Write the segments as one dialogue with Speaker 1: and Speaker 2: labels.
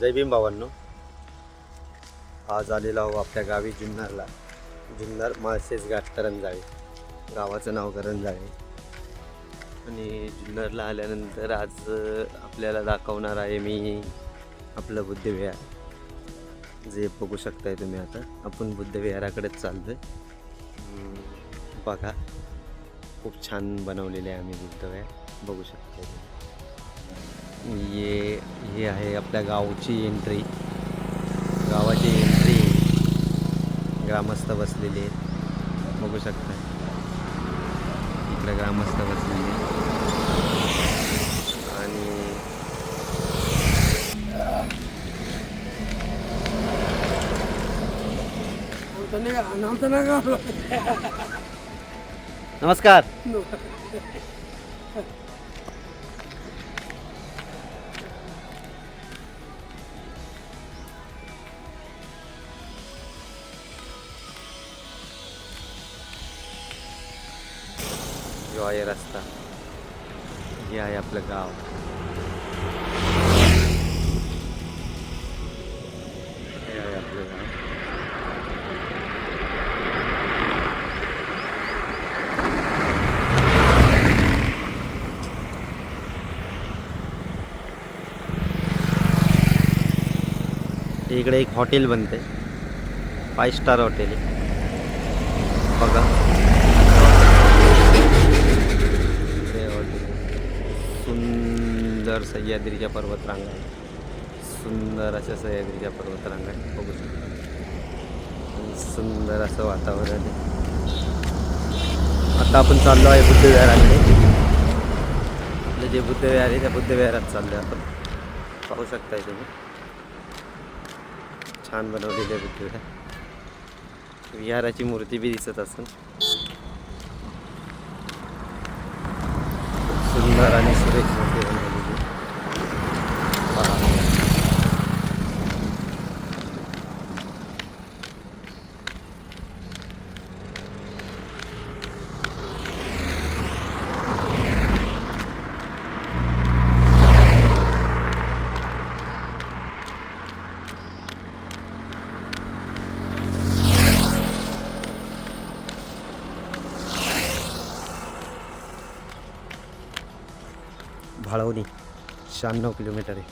Speaker 1: जय भीम भावांनो. आज आलेलो आहो आपल्या गावी जुन्नरला. जुन्नर माळशेज घाट करंजाळे, गावाचं नाव करंजाळे. आणि जुन्नरला आल्यानंतर आज आपल्याला दाखवणार आहे मी आपलं बुद्धविहार. जे बघू शकताय तुम्ही. आता आपण बुद्धविहाराकडेच चाललोय. बघा, खूप छान बनवलेले आहे आम्ही बुद्धविहार, बघू शकताय तुम्ही. हे आहे आपल्या गावची एंट्री. गावाची एंट्री ग्रामस्थ बसलेले आहेत, बघू शकता. इकडे ग्रामस्थ बसलेले आणि नमस्कार. जो आहे रस्ता, हे आहे आपलं गाव. हे आहे आपलं गाव. इकडे एक हॉटेल बनते, 5 स्टार हॉटेल आहे. बघा, सुंदर सह्याद्रीच्या पर्वतरांगा आहे. सुंदर अशा सह्याद्रीच्या पर्वतरांगा आहे, बघू शकता. सुंदर असं वातावरण आहे. आता आपण चाललो आहे बुद्धविहाराकडे. आपलं जे बुद्धविहार आहे त्या बुद्धविहारात चाललो आहे आपण, पाहू शकताय तुम्ही. छान बनवलेले बुद्धविहार. विहाराची मूर्ती बी दिसत असेल. सुंदर आणि सुरेख मूर्ती बनवलेली. भाळवणी 96 किलोमीटर आहे.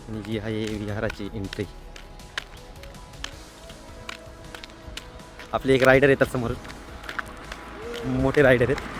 Speaker 1: आणि ही आहे विहाराची एंट्री. आपले एक रायडर येतात समोर, मोठे रायडर आहेत.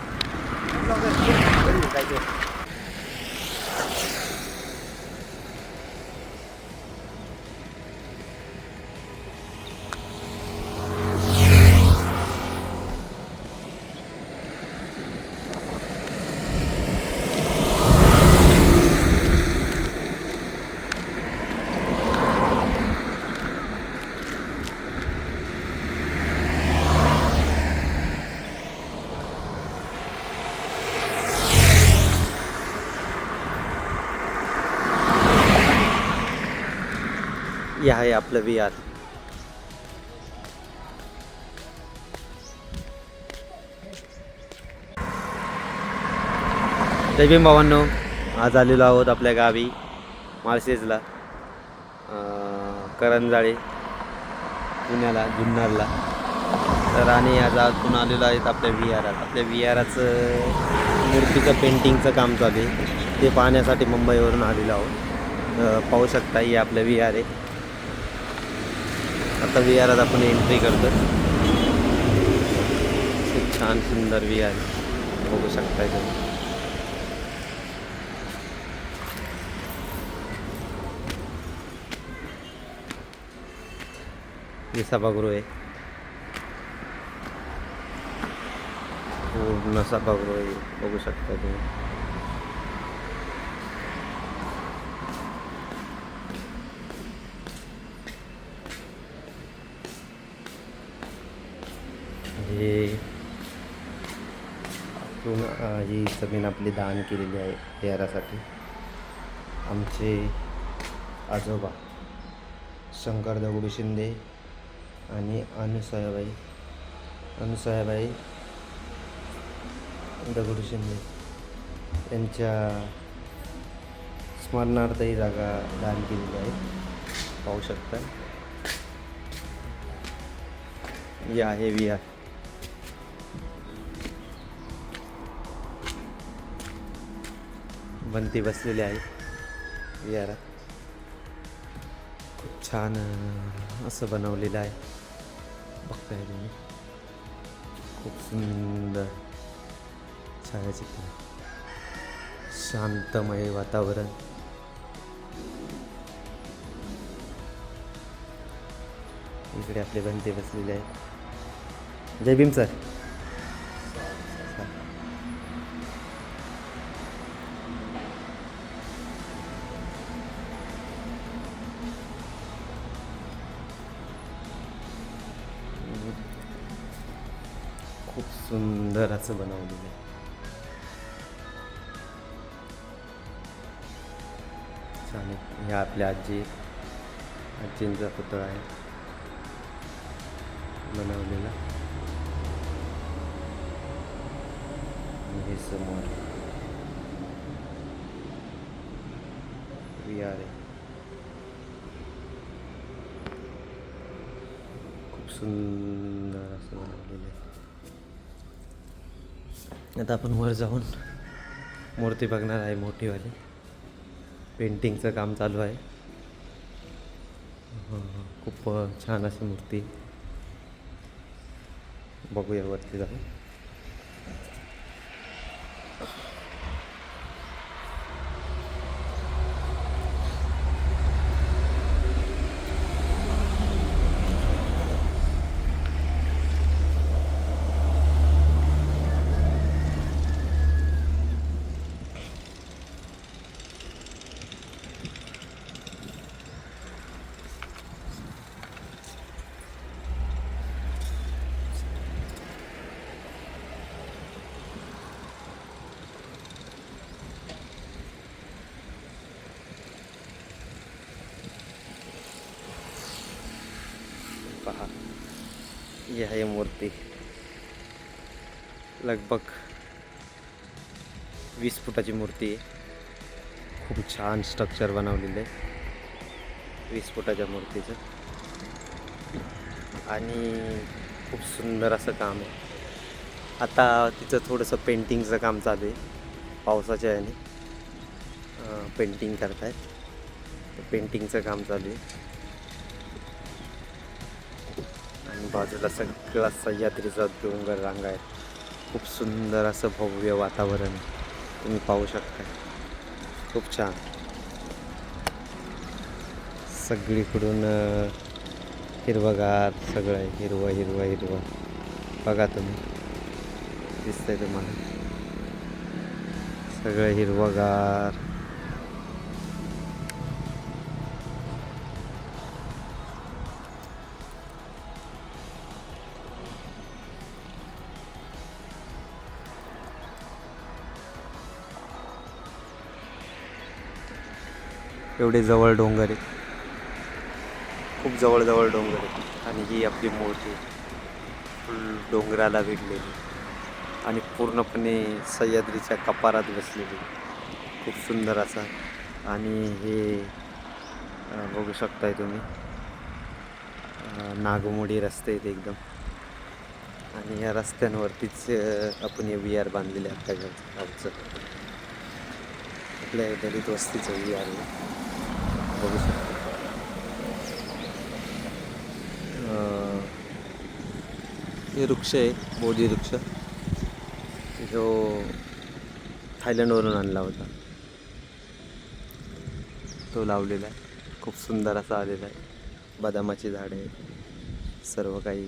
Speaker 1: हे आहे आपलं विहार. जय भीम भावांनो. आज आलेलो आहोत आपल्या गावी माळशेजला, करंजाळे, पुण्याला, जुन्नरला. तर आणि आज आतून आलेलो आहेत आपल्या विहारात. आपल्या विहाराचं मूर्तीचं पेंटिंगचं काम चालू आहे, ते पाहण्यासाठी मुंबईवरून आलेलो आहोत. पाहू शकता, हे आपलं विहार आहे. आता विहारात आपण एंट्री करतो. खूप छान सुंदर विहार बघू शकताय तुम्ही. हे सभागृह आहे, पूर्ण सभागृह आहे, बघू शकता तुम्ही. ही जमीन आपली दान केलेली आहे विहारासाठी. आमचे आजोबा शंकर दगडू शिंदे आणि अनुसयाबाई दगडू शिंदे यांच्या स्मरणार्थ ही जागा दान केलेली आहे. पाहू शकता. ही आहे विहार. बनती बसलेली आहे विहारात. खूप छान असं बनवलेलं आहे. बघताय तुम्ही. खूप सुंदर छायाचित्र, शांतमय वातावरण. इकडे आपले बनते बसलेले आहेत. जय भीम सर. खूप सुंदर असं बनवलेलं आहे. छान आहे. ह्या आपल्या आजींचा पुतळा आहे बनवलेला. आणि हे समोर विहार आहे. खूप सुंदर असं बनवलेलं आहे. आता आपण वर जाऊन मूर्ती बघणार आहे. मोठीवाली पेंटिंगचं काम चालू आहे. खूप छान अशी मूर्ती. बघूया वरती जाऊन. पहा, ही आहे मूर्ती. लगभग 20 फुटाची मूर्ती आहे. खूप छान स्ट्रक्चर बनवलेलं आहे 20 फुटाच्या मूर्तीचं. आणि खूप सुंदर असं काम आहे. आता तिचं थोडंसं पेंटिंगचं काम चालू आहे. पावसाच्या याने पेंटिंग करतायत. पेंटिंगचं काम चालू आहे. आणि बाजूला सगळा सह्याद्रीचा डोंगर रांगा आहे. खूप सुंदर असं भव्य वातावरण तुम्ही पाहू शकता. खूप छान. सगळीकडून हिरवगार सगळं आहे. हिरवं हिरवं हिरवं बघा तुम्ही. दिसतंय तुम्हाला सगळं हिरवगार. एवढे जवळ डोंगर आहे. खूप जवळ डोंगर आहे. आणि ही आपली मूर्ती फुल डोंगराला भिडलेली आणि पूर्णपणे सह्याद्रीच्या कपारात बसलेली. खूप सुंदर असा. आणि हे बघू शकताय तुम्ही नागमोडी रस्ते आहेत एकदम. आणि या रस्त्यांवरतीच आपण हे विहार बांधलेले आहे. आपल्या गावचं आपल्या दलित वस्तीचं विहार आहे. बघू शकता. हे वृक्ष आहे बोधी वृक्ष. जो थायलंडवरून आणला होता तो लावलेला आहे. खूप सुंदर असा आलेला आहे. बदामाची झाडे सर्व काही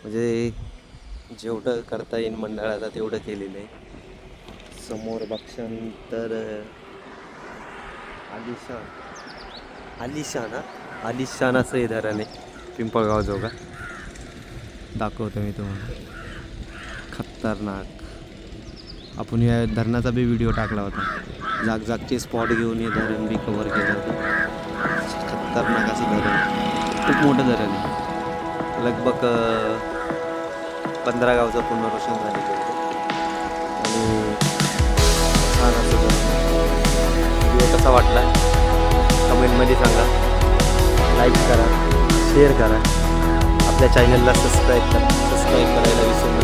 Speaker 1: म्हणजे जेवढं करता येईल मंडळाला तेवढं केलेलं आहे. समोर बघशान तर आलिशान असं हे धरण आहे. पिंपळगाव जोगा दाखवतो मी तुम्हाला. खतरनाक. आपण या धरणाचा बी व्हिडिओ टाकला होता. जागचे स्पॉट घेऊन हे धरण बी कव्हर केलं होतं. खतरनाक असं धरण. खूप मोठं धरण आहे. लगभग 15 गावचं पुनर्वसन झालेलं होतं आणि छान असं व्हिडिओ कसा वाटला कमेंटमध्ये सांगा. लाईक करा, शेअर करा, आपल्या चॅनलला सबस्क्राईब करायला विसरू नका.